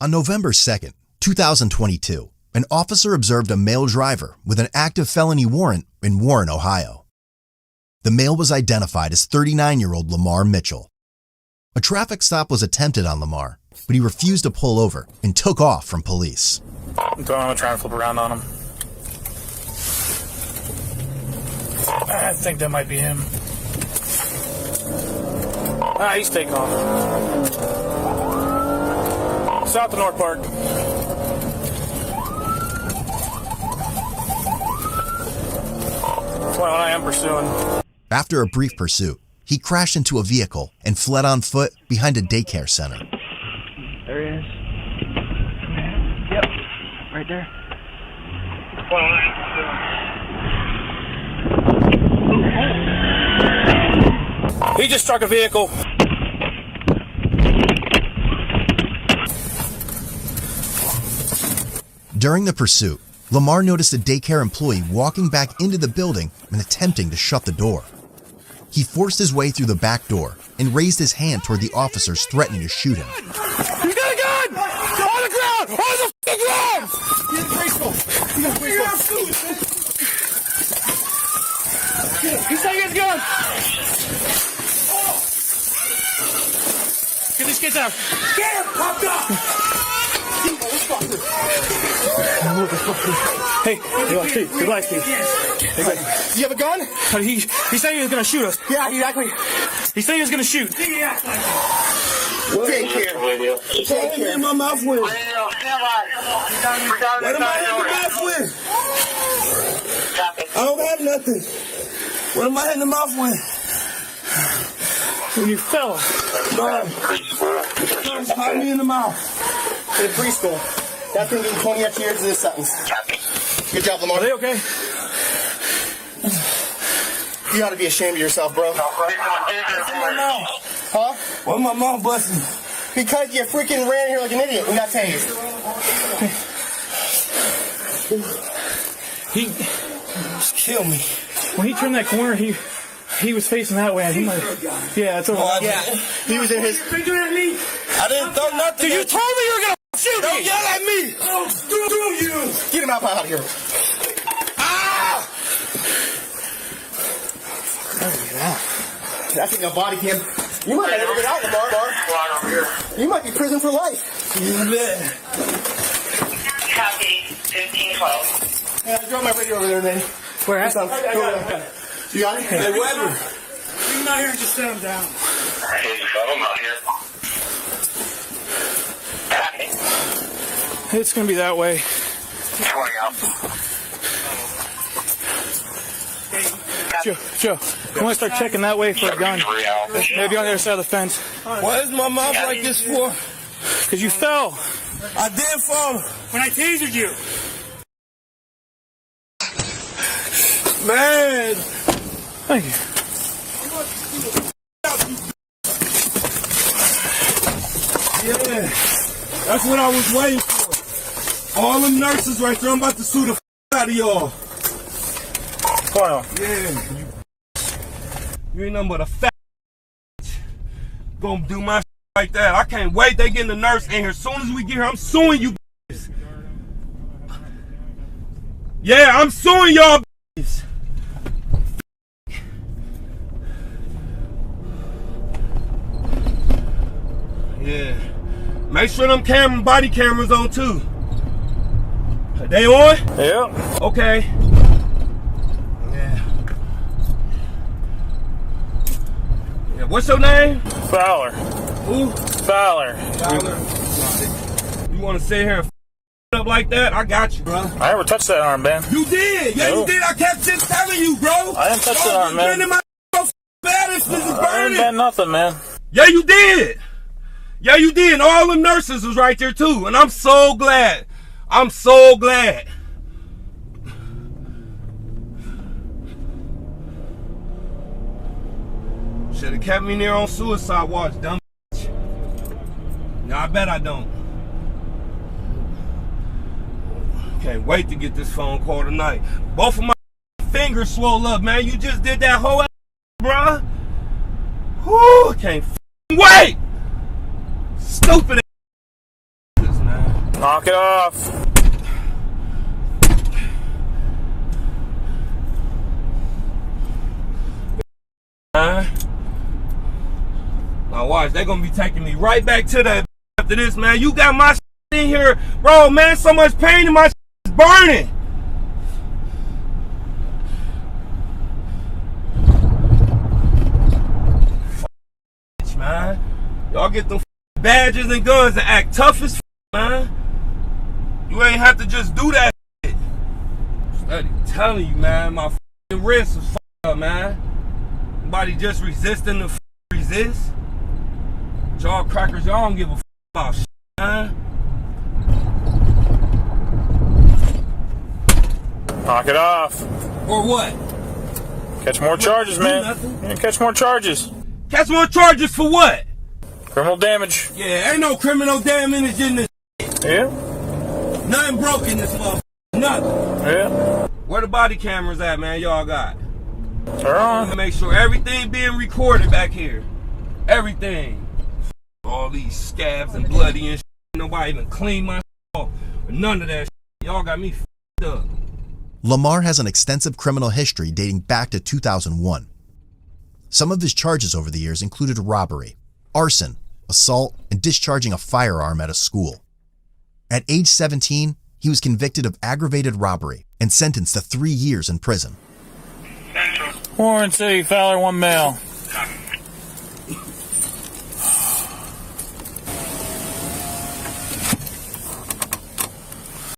On November 2nd, 2022, an officer observed a male driver with an active felony warrant in Warren, Ohio. The male was identified as 39-year-old Lamar Mitchell. A traffic stop was attempted on Lamar, but he refused to pull over and took off from police. I'm trying to flip around on him. I think that might be him. He's taking off. South of North Park. That's what I am pursuing. After a brief pursuit, he crashed into a vehicle and fled on foot behind a daycare center. There he is. Yep, right there. He just struck a vehicle. During the pursuit, Lamar noticed a daycare employee walking back into the building and attempting to shut the door. He forced his way through the back door and raised his hand toward the officers threatening to shoot him. He's got a gun! On the ground! On the f***ing ground! He's a graceful. He's a graceful. He's taking his gun! Get these kids out. Get him! Popped up! Hey, relax, please. You have a gun? He said he was going to shoot us. Yeah, exactly. He said he was going to shoot. Take care. Take care. In my mouth with. What am I in the mouth with? I don't have nothing. What am I in the mouth with? When you fell. Pop me in the mouth. In preschool. That's going to give you 20 extra years of this sentence. Good job, Lamar. Are they okay? You ought to be ashamed of yourself, bro. Huh? Why my mouth busting? Because you freaking ran here like an idiot and got tased. He Just kill me. when he turned that corner, he was facing that way. He might, yeah, it's over. Yeah, he was in his. I didn't throw nothing. Dude, you told me you were gonna shoot Don't me. yell at me. Screw you. Get him out of here. Ah! That's in your body cam. You might never get out, Lamar. You might be prison for life. You bet. Copy 1512. Hey, I drove my radio over there, man. Where at? You got it? Hey, Weber. Come out here and just set him down. I'm out here. Copy. It's gonna be that way. 20 out. Joe, I want to start checking that way for a gun. Maybe on the other side of the fence. Why is my mouth like this for? Because you fell. I did fall. When I tasered you. Man. Thank you. Yeah. That's what I was waiting for. All them nurses right there, I'm about to sue the out of y'all. Wow. Yeah. You ain't nothing but a fat gonna do my like that. I can't wait. They getting the nurse in here. As soon as we get here, I'm suing you. Yeah, I'm suing y'all. Yeah. Make sure them body cameras on too. Are they on? Yeah. Okay. Yeah. Yeah. What's your name? Fowler. Who? Fowler. You want to sit here and up like that? I got you, bro. I never touched that arm, man. You did. Yeah, No. you did. I kept just telling you, bro. I didn't touch that arm, man. My bad if this is I didn't burning. bend nothing, man. Yeah, you did. Yeah, you did. And all the nurses was right there too. And I'm so glad. I'm so glad. Should have kept me near on suicide watch, dumb bitch. Nah, I bet I don't. Can't wait to get this phone call tonight. Both of my fingers swole up, man. You just did that whole ass, bruh. Whoo, can't wait. Stupid ass, man. Knock it off. Now watch, they're gonna be taking me right back to that after this, man. You got my in here, bro, man. So much pain in my is burning. Man, y'all get them badges and guns and act tough as man. You ain't have to just do that shit. Study telling you, man, my wrist was up, man. Nobody just resisting the resist. Y'all crackers, y'all don't give a about shit, man. Knock it off. Or what? Catch more charges, man. Yeah, catch more charges. Catch more charges for what? Criminal damage. Yeah, ain't no criminal damage in this. Yeah. Nothing broken in this motherfucker. Nothing. Yeah. Where the body cameras at, man? Y'all got. They're on. Make sure everything being recorded back here. Everything. All these scabs and bloody and shit. Nobody even clean my off. None of that shit. Y'all got me f***ed up. Lamar has an extensive criminal history dating back to 2001. Some of his charges over the years included robbery, arson, assault, and discharging a firearm at a school. At age 17, he was convicted of aggravated robbery and sentenced to 3 years in prison. Warren City, Fowler, 1 male.